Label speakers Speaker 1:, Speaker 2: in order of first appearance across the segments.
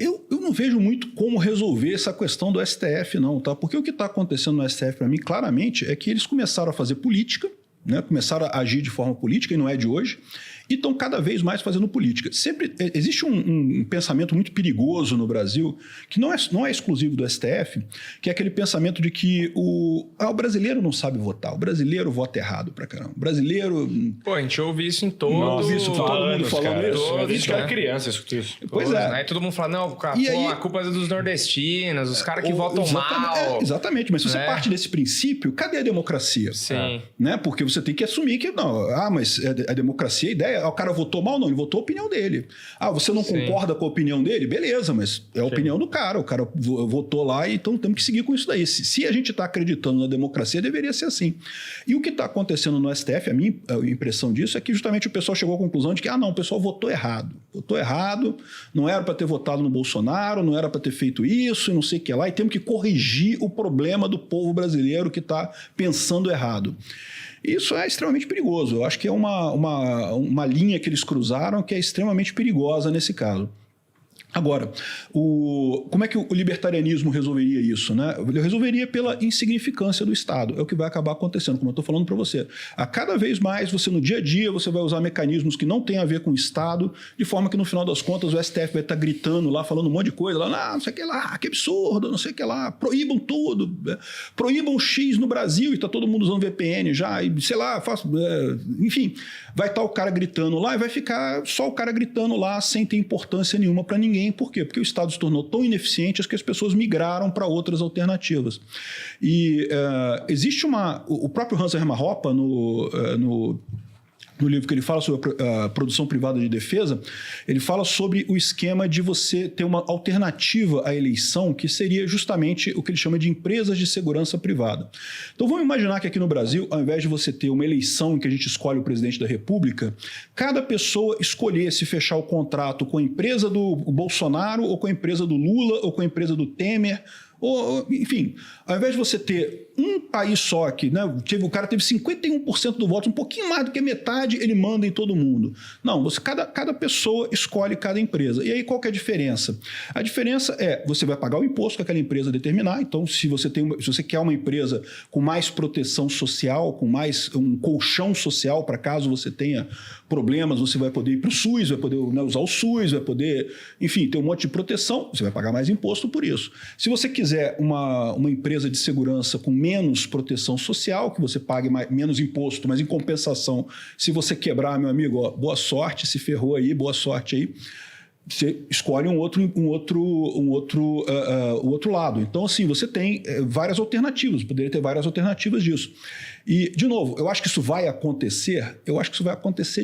Speaker 1: Eu não vejo muito como resolver essa questão do STF, não, tá? Porque o que está acontecendo no STF, para mim, claramente, é que eles começaram a fazer política, né? Começaram a agir de forma política, e não é de hoje, e estão cada vez mais fazendo política. Sempre existe um pensamento muito perigoso no Brasil, que não é exclusivo do STF, que é aquele pensamento de que o brasileiro não sabe votar, o brasileiro vota errado pra caramba. O brasileiro...
Speaker 2: Pô, a gente ouve isso em todo...
Speaker 1: Nossa, isso, todo mundo falando isso.
Speaker 3: A gente era criança, escuta isso.
Speaker 1: Pois é.
Speaker 2: Aí todo mundo fala, não, a culpa é dos nordestinos, os caras que votam mal.
Speaker 1: Exatamente, mas se você parte desse princípio, cadê a democracia?
Speaker 2: Sim.
Speaker 1: Né? Porque você tem que assumir que, não, mas a democracia, a ideia, o cara votou mal? Não, ele votou a opinião dele. Você não concorda com a opinião dele? Beleza, mas é a opinião do cara. O cara votou lá, então temos que seguir com isso daí. Se a gente está acreditando na democracia, deveria ser assim. E o que está acontecendo no STF, a minha impressão disso é que justamente o pessoal chegou à conclusão de que, não, o pessoal votou errado. Votou errado, não era para ter votado no Bolsonaro, não era para ter feito isso e não sei o que lá, e temos que corrigir o problema do povo brasileiro que está pensando errado. Isso é extremamente perigoso. Eu acho que é uma linha que eles cruzaram que é extremamente perigosa nesse caso. Agora, como é que o libertarianismo resolveria isso, né? Ele resolveria pela insignificância do Estado. É o que vai acabar acontecendo, como eu estou falando para você. A cada vez mais, você no dia a dia, você vai usar mecanismos que não têm a ver com o Estado, de forma que no final das contas o STF vai estar gritando lá, falando um monte de coisa, lá, não sei o que lá, que absurdo, não sei o que lá, proíbam tudo, proíbam X no Brasil, e está todo mundo usando VPN já, e sei lá, enfim, vai estar o cara gritando lá e vai ficar só o cara gritando lá sem ter importância nenhuma para ninguém. Por quê? Porque o Estado se tornou tão ineficiente que as pessoas migraram para outras alternativas. E existe o próprio Hans Hermann Hoppe, no livro que ele fala sobre a produção privada de defesa, ele fala sobre o esquema de você ter uma alternativa à eleição, que seria justamente o que ele chama de empresas de segurança privada. Então vamos imaginar que aqui no Brasil, ao invés de você ter uma eleição em que a gente escolhe o presidente da República, cada pessoa escolhesse fechar o contrato com a empresa do Bolsonaro, ou com a empresa do Lula, ou com a empresa do Temer, enfim, ao invés de você ter um país só que, né, o cara teve 51% do voto, um pouquinho mais do que metade, ele manda em todo mundo. Não, cada pessoa escolhe cada empresa. E aí qual que é a diferença? A diferença é, você vai pagar o imposto que aquela empresa determinar. Então, se você quer uma empresa com mais proteção social, com mais um colchão social para caso você tenha problemas, você vai poder ir para o SUS, vai poder, né, usar o SUS, vai poder, enfim, ter um monte de proteção, você vai pagar mais imposto por isso. Se você quiser uma empresa de segurança com menos proteção social, que você pague menos imposto, mas em compensação, se você quebrar, meu amigo, boa sorte, se ferrou aí, boa sorte aí, você escolhe um outro lado. Então, assim, você tem várias alternativas, poderia ter várias alternativas disso. E, de novo, eu acho que isso vai acontecer,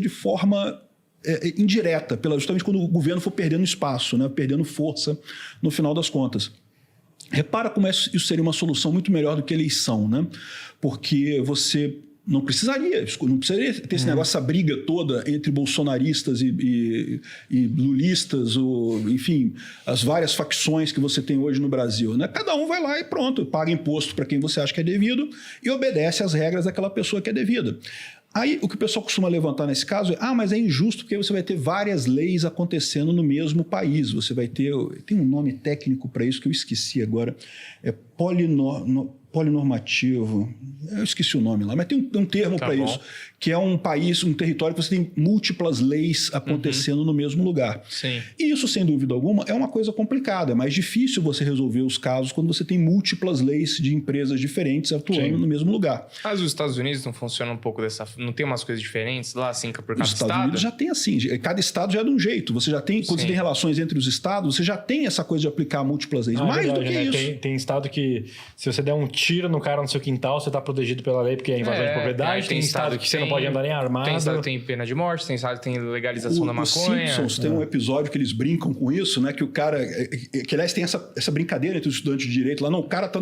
Speaker 1: de forma indireta, justamente quando o governo for perdendo espaço, né, perdendo força no final das contas. Repara como isso seria uma solução muito melhor do que eleição, né? Porque você não precisaria ter esse negócio, essa briga toda entre bolsonaristas e lulistas, enfim, as várias facções que você tem hoje no Brasil, né? Cada um vai lá e pronto, paga imposto para quem você acha que é devido e obedece às regras daquela pessoa que é devida. Aí, o que o pessoal costuma levantar nesse caso é, mas é injusto porque você vai ter várias leis acontecendo no mesmo país. Você vai ter, tem um nome técnico para isso que eu esqueci agora, é polinormativo, eu esqueci o nome lá, mas tem um termo para isso, que é um país, um território que você tem múltiplas leis acontecendo no mesmo lugar.
Speaker 2: Sim.
Speaker 1: E isso, sem dúvida alguma, é uma coisa complicada, é mais difícil você resolver os casos quando você tem múltiplas leis de empresas diferentes atuando no mesmo lugar.
Speaker 2: Mas os Estados Unidos não funcionam um pouco não tem umas coisas diferentes lá, assim, por cada
Speaker 1: estado? Os Estados Unidos já tem assim, cada estado já é de um jeito, você já tem, quando você tem relações entre os estados, você já tem essa coisa de aplicar múltiplas leis, mais do que isso.
Speaker 3: Tem estado que, se você der um tiro no cara no seu quintal, você está protegido pela lei porque é invasão de propriedade. Tem estado que você não pode andar nem armado.
Speaker 2: Tem estado que tem pena de morte, tem estado que tem legalização da maconha.
Speaker 1: Os Simpsons tem um episódio que eles brincam com isso, né? Que o cara... Que, aliás, tem essa brincadeira entre os estudantes de direito lá. Não, o cara está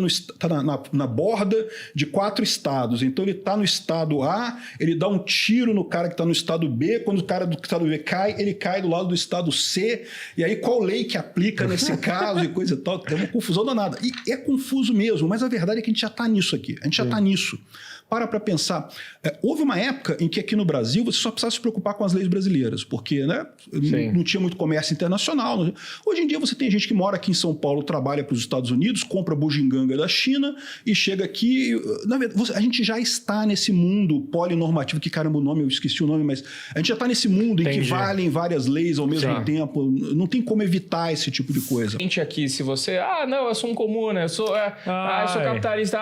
Speaker 1: na borda de 4 estados. Então, ele está no estado A, ele dá um tiro no cara que está no estado B. Quando o cara do estado B cai, ele cai do lado do estado C. E aí, qual lei que aplica nesse caso e coisa e tal? Tem uma confusão danada. E é confuso mesmo, mas a verdade é que a gente já está nisso aqui. A gente já está nisso. Para pensar. Houve uma época em que aqui no Brasil você só precisava se preocupar com as leis brasileiras, porque não tinha muito comércio internacional. Hoje em dia você tem gente que mora aqui em São Paulo, trabalha para os Estados Unidos, compra bugiganga da China e chega aqui... Na verdade, a gente já está nesse mundo polinormativo, que caramba o nome, eu esqueci o nome, mas a gente já está nesse mundo em que valem várias leis ao mesmo tempo. Não tem como evitar esse tipo de coisa.
Speaker 2: Gente aqui, se você... eu sou um comuna, eu sou capitalista...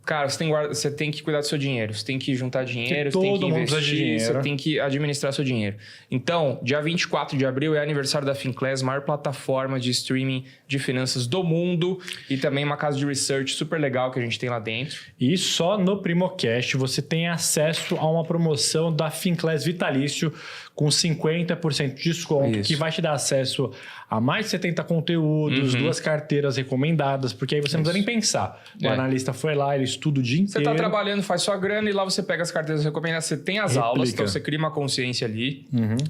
Speaker 2: Cara, você tem que cuidar do seu dinheiro, você tem que juntar dinheiro, você tem que investir, você tem que administrar seu dinheiro. Então, dia 24 de abril é aniversário da Finclass, maior plataforma de streaming de finanças do mundo e também uma casa de research super legal que a gente tem lá dentro.
Speaker 3: E só no Primocast você tem acesso a uma promoção da Finclass Vitalício com 50% de desconto, que vai te dar acesso a mais de 70 conteúdos, 2 carteiras recomendadas, porque aí você não precisa nem pensar. O analista foi lá, ele estuda o dia inteiro.
Speaker 2: Você está trabalhando, faz sua grana e lá você pega as carteiras recomendadas, você tem as aulas, então você cria uma consciência ali,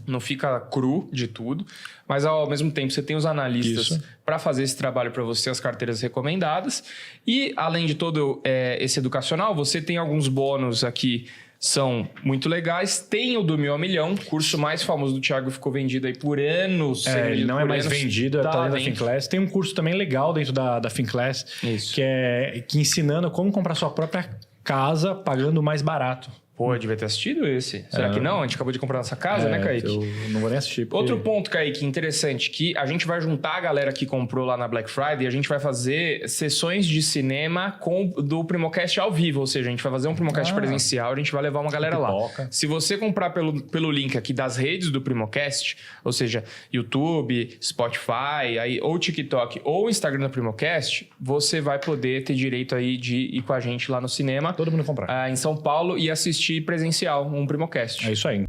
Speaker 2: não fica cru de tudo, mas ao mesmo tempo você tem os analistas para fazer esse trabalho para você, as carteiras recomendadas. E além de todo esse educacional, você tem alguns bônus aqui, são muito legais. Tem o do 1.000 a 1.000.000, curso mais famoso do Thiago, ficou vendido aí por anos.
Speaker 3: Ele não é mais vendido, tá dentro da Finclass. Tem um curso também legal dentro da Finclass, que ensinando como comprar sua própria casa pagando mais barato.
Speaker 2: Pô, eu devia ter assistido esse. Será que não? A gente acabou de comprar nossa casa, né, Kaique?
Speaker 3: Eu não vou nem assistir. Porque...
Speaker 2: Outro ponto, Kaique, interessante, que a gente vai juntar a galera que comprou lá na Black Friday e a gente vai fazer sessões de cinema do Primocast ao vivo. Ou seja, a gente vai fazer um Primocast presencial, a gente vai levar uma galera lá. Se você comprar pelo link aqui das redes do Primocast, ou seja, YouTube, Spotify, ou TikTok, ou Instagram do Primocast, você vai poder ter direito aí de ir com a gente lá no cinema.
Speaker 3: Todo mundo comprar.
Speaker 2: Em São Paulo e assistir presencial, um Primocast.
Speaker 3: É isso aí.